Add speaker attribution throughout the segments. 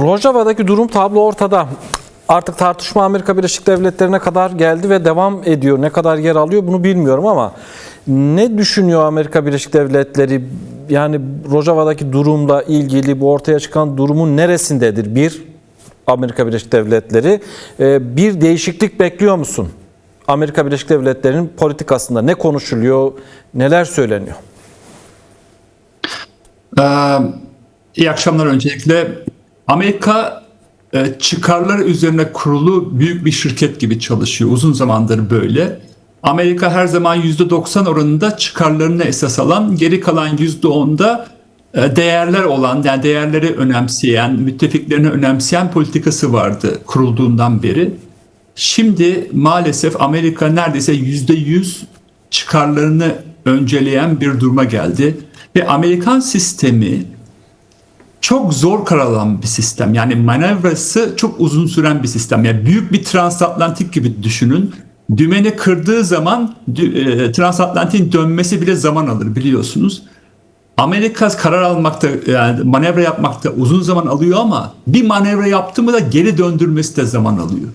Speaker 1: Rojava'daki durum tablo ortada. Artık tartışma Amerika Birleşik Devletleri'ne kadar geldi ve devam ediyor. Ne kadar yer alıyor bunu bilmiyorum ama ne düşünüyor Amerika Birleşik Devletleri? Yani Rojava'daki durumla ilgili bu ortaya çıkan durumun neresindedir? Bir, Amerika Birleşik Devletleri. Bir değişiklik bekliyor musun? Amerika Birleşik Devletleri'nin politikasında ne konuşuluyor, neler söyleniyor?
Speaker 2: İyi akşamlar öncelikle. Amerika çıkarları üzerine kurulu büyük bir şirket gibi çalışıyor. Uzun zamandır böyle. Amerika her zaman %90 oranında çıkarlarını esas alan, geri kalan %10'da değerler olan, yani değerleri önemseyen, müttefiklerini önemseyen politikası vardı kurulduğundan beri. Şimdi maalesef Amerika neredeyse %100 çıkarlarını önceleyen bir duruma geldi. Ve Amerikan sistemi çok zor karar alan bir sistem. Yani manevrası çok uzun süren bir sistem. Yani büyük bir transatlantik gibi düşünün. Dümeni kırdığı zaman transatlantin dönmesi bile zaman alır biliyorsunuz. Amerika karar almakta, yani manevra yapmakta uzun zaman alıyor ama bir manevra yaptı mı da geri döndürmesi de zaman alıyor.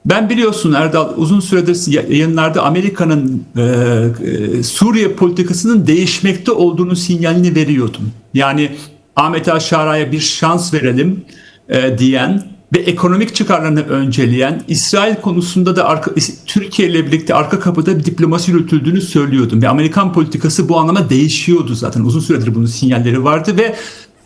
Speaker 2: Ben biliyorsun Erdal uzun süredir yayınlarda Amerika'nın Suriye politikasının değişmekte olduğunu sinyalini veriyordum. Yani Ahmet Aşara'ya bir şans verelim diyen ve ekonomik çıkarlarını önceleyen, İsrail konusunda da Türkiye ile birlikte arka kapıda bir diplomasi yürütüldüğünü söylüyordum. Ve Amerikan politikası bu anlama değişiyordu zaten. Uzun süredir bunun sinyalleri vardı ve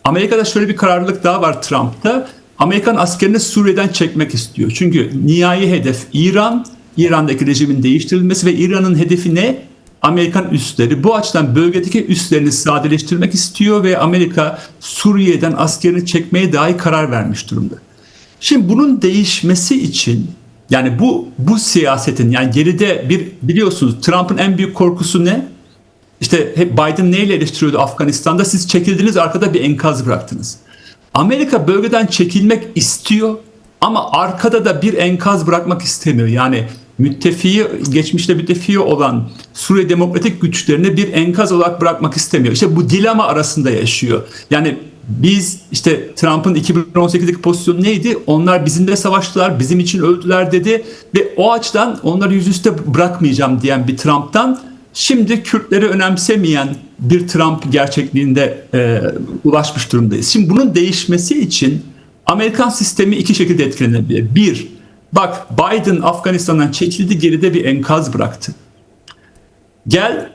Speaker 2: Amerika'da şöyle bir kararlılık daha var Trump'ta. Amerikan askerini Suriye'den çekmek istiyor. Çünkü nihai hedef İran, İran'daki rejimin değiştirilmesi ve İran'ın hedefi ne? Amerikan üsleri. Bu açıdan bölgedeki üslerini sadeleştirmek istiyor ve Amerika Suriye'den askerini çekmeye dahi karar vermiş durumda. Şimdi bunun değişmesi için yani bu siyasetin yani geride biliyorsunuz Trump'ın en büyük korkusu ne? İşte hep Biden neyle eleştiriyordu Afganistan'da? Siz çekildiniz arkada bir enkaz bıraktınız. Amerika bölgeden çekilmek istiyor ama arkada da bir enkaz bırakmak istemiyor. Yani geçmişte müttefiği olan Suriye demokratik güçlerini bir enkaz olarak bırakmak istemiyor. İşte bu dilema arasında yaşıyor. Yani biz işte Trump'ın 2018'deki pozisyonu neydi? Onlar bizimle savaştılar, bizim için öldüler dedi ve o açıdan onları yüzüstü bırakmayacağım diyen bir Trump'tan şimdi Kürtleri önemsemeyen bir Trump gerçekliğinde ulaşmış durumdayız. Şimdi bunun değişmesi için Amerikan sistemi iki şekilde etkilenebilir. Bir, bak Biden Afganistan'dan çekildi, geride bir enkaz bıraktı. Gel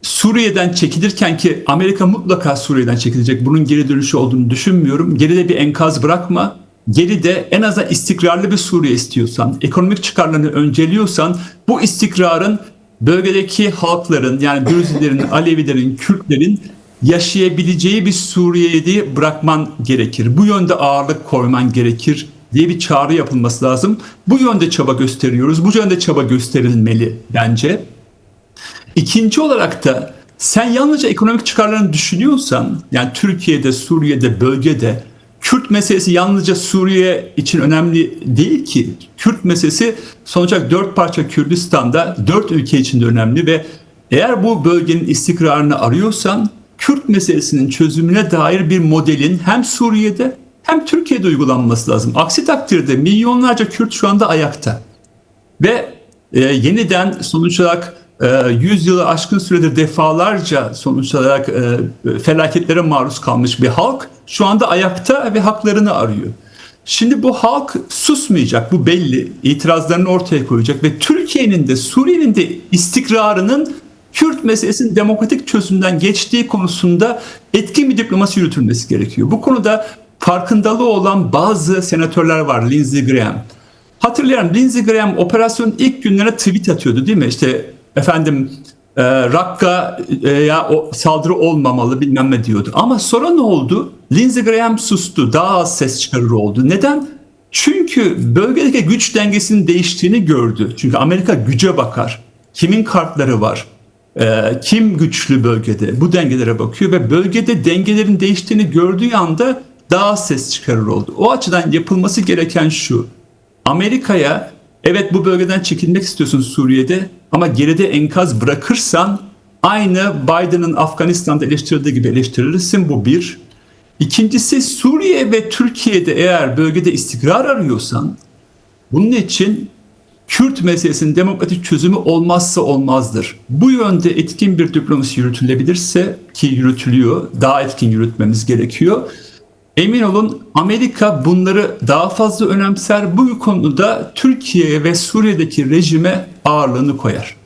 Speaker 2: Suriye'den çekilirken ki Amerika mutlaka Suriye'den çekilecek. Bunun geri dönüşü olduğunu düşünmüyorum. Geride bir enkaz bırakma. Geride en azından istikrarlı bir Suriye istiyorsan, ekonomik çıkarlarını önceliyorsan bu istikrarın bölgedeki halkların yani Dürzilerin, Alevilerin, Kürtlerin yaşayabileceği bir Suriye'yi bırakman gerekir. Bu yönde ağırlık koyman gerekir diye bir çağrı yapılması lazım. Bu yönde çaba gösteriyoruz. Bu yönde çaba gösterilmeli bence. İkinci olarak da sen yalnızca ekonomik çıkarlarını düşünüyorsan yani Türkiye'de, Suriye'de, bölgede Kürt meselesi yalnızca Suriye için önemli değil ki. Kürt meselesi sonuç olarak 4 parça Kürdistan'da 4 ülke için de önemli ve eğer bu bölgenin istikrarını arıyorsan Kürt meselesinin çözümüne dair bir modelin hem Suriye'de hem Türkiye'de uygulanması lazım. Aksi takdirde milyonlarca Kürt şu anda ayakta ve yeniden sonuç olarak 100 yılı aşkın süredir defalarca sonuç olarak felaketlere maruz kalmış bir halk şu anda ayakta ve haklarını arıyor. Şimdi bu halk susmayacak, bu belli. İtirazlarını ortaya koyacak ve Türkiye'nin de Suriye'nin de istikrarının Kürt meselesinin demokratik çözümden geçtiği konusunda etkin bir diplomasi yürütülmesi gerekiyor. Bu konuda farkındalığı olan bazı senatörler var, Lindsey Graham. Hatırlayalım, Lindsey Graham operasyonun ilk günlerine tweet atıyordu değil mi? İşte efendim Rakka'ya saldırı olmamalı bilmem ne diyordu. Ama sonra ne oldu? Lindsey Graham sustu. Daha az ses çıkarır oldu. Neden? Çünkü bölgedeki güç dengesinin değiştiğini gördü. Çünkü Amerika güce bakar. Kimin kartları var? Kim güçlü bölgede? Bu dengelere bakıyor ve bölgede dengelerin değiştiğini gördüğü anda daha az ses çıkarır oldu. O açıdan yapılması gereken şu. Amerika'ya evet bu bölgeden çekilmek istiyorsun Suriye'de ama geride enkaz bırakırsan aynı Biden'ın Afganistan'da eleştirildiği gibi eleştirilirsin. Bu bir. İkincisi, Suriye ve Türkiye'de eğer bölgede istikrar arıyorsan, bunun için Kürt meselesinin demokratik çözümü olmazsa olmazdır. Bu yönde etkin bir diplomasi yürütülebilirse, ki yürütülüyor, daha etkin yürütmemiz gerekiyor. Emin olun Amerika bunları daha fazla önemser. Bu konuda Türkiye ve Suriye'deki rejime ağırlığını koyar.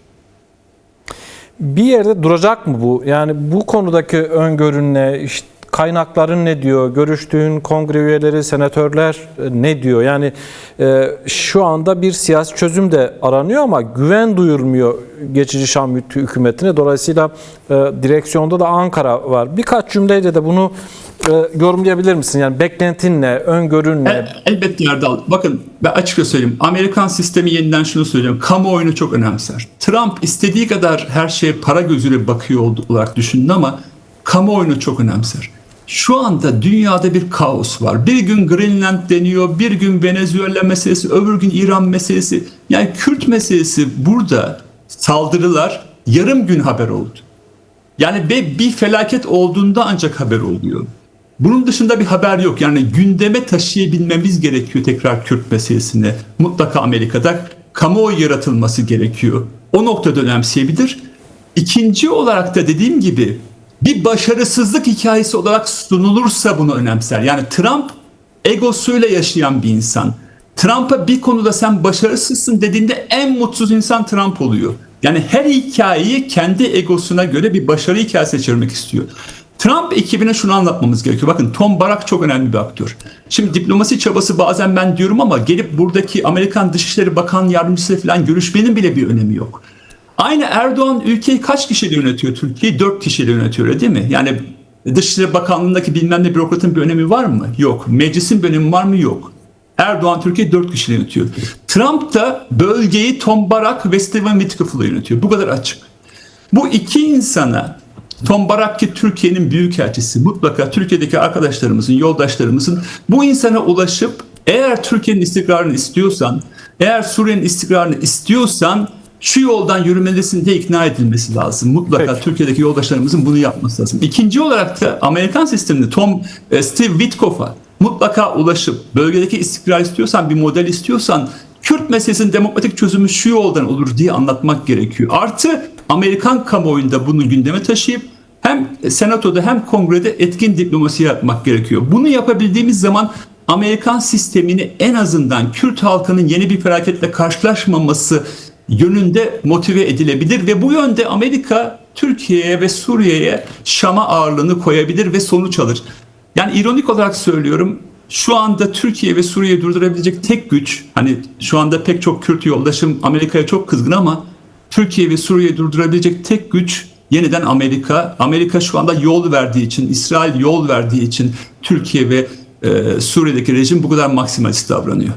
Speaker 1: Bir yerde duracak mı bu? Yani bu konudaki öngörün ne? İşte kaynakların ne diyor? Görüştüğün kongre üyeleri, senatörler ne diyor? Yani şu anda bir siyasi çözüm de aranıyor ama güven duyulmuyor geçici Şam hükümetine. Dolayısıyla direksiyonda da Ankara var. Birkaç cümleyle de bunu yorumlayabilir misin? Yani beklentin ne? Öngörün ne?
Speaker 2: Elbette Erdal. Bakın ben açıkça söyleyeyim. Amerikan sistemi yeniden şunu söylüyorum. Kamuoyunu çok önemser. Trump istediği kadar her şeye para gözüyle bakıyor olarak düşündü ama kamuoyunu çok önemser. Şu anda dünyada bir kaos var. Bir gün Greenland deniyor, bir gün Venezuela meselesi, öbür gün İran meselesi. Yani Kürt meselesi burada saldırılar yarım gün haber oldu. Yani bir felaket olduğunda ancak haber oluyor. Bunun dışında bir haber yok. Yani gündeme taşıyabilmemiz gerekiyor tekrar Kürt meselesini. Mutlaka Amerika'da kamuoyu yaratılması gerekiyor. O noktada önemseyebilir. İkinci olarak da dediğim gibi bir başarısızlık hikayesi olarak sunulursa bunu önemser. Yani Trump egosuyla yaşayan bir insan. Trump'a bir konuda sen başarısızsın dediğinde en mutsuz insan Trump oluyor. Yani her hikayeyi kendi egosuna göre bir başarı hikayesine çevirmek istiyor. Trump ekibine şunu anlatmamız gerekiyor. Bakın Tom Barak çok önemli bir aktör. Şimdi diplomasi çabası bazen ben diyorum ama gelip buradaki Amerikan Dışişleri Bakan Yardımcısı falan görüşmenin bile bir önemi yok. Aynı Erdoğan ülkeyi kaç kişiyle yönetiyor Türkiye'yi? 4 kişiyle yönetiyor öyle değil mi? Yani Dışişleri Bakanlığı'ndaki bilmem ne bürokratın bir önemi var mı? Yok. Meclisin bir önemi var mı? Yok. Erdoğan Türkiye'yi 4 kişiyle yönetiyor. Trump da bölgeyi Tom Barak ve Stephen Witkoff'la yönetiyor. Bu kadar açık. Bu iki insana Tom Barak ki Türkiye'nin büyükelçisi, mutlaka Türkiye'deki arkadaşlarımızın, yoldaşlarımızın bu insana ulaşıp eğer Türkiye'nin istikrarını istiyorsan, eğer Suriye'nin istikrarını istiyorsan şu yoldan yürümelisin diye ikna edilmesi lazım. Mutlaka
Speaker 1: Peki.
Speaker 2: Türkiye'deki yoldaşlarımızın bunu yapması lazım. İkinci olarak da Amerikan sisteminde Steve Witkoff'a mutlaka ulaşıp bölgedeki istikrar istiyorsan, bir model istiyorsan Kürt meselesinin demokratik çözümü şu yoldan olur diye anlatmak gerekiyor. Artı Amerikan kamuoyunda bunu gündeme taşıyıp hem senatoda hem kongrede etkin diplomasi yapmak gerekiyor. Bunu yapabildiğimiz zaman Amerikan sistemini en azından Kürt halkının yeni bir felaketle karşılaşmaması yönünde motive edilebilir ve bu yönde Amerika Türkiye'ye ve Suriye'ye Şam'a ağırlığını koyabilir ve sonuç alır. Yani ironik olarak söylüyorum, şu anda Türkiye ve Suriye'yi durdurabilecek tek güç, hani şu anda pek çok Kürt yoldaşım Amerika'ya çok kızgın ama Türkiye ve Suriye'yi durdurabilecek tek güç yeniden Amerika. Amerika şu anda yol verdiği için, İsrail yol verdiği için Türkiye ve Suriye'deki rejim bu kadar maksimalist davranıyor.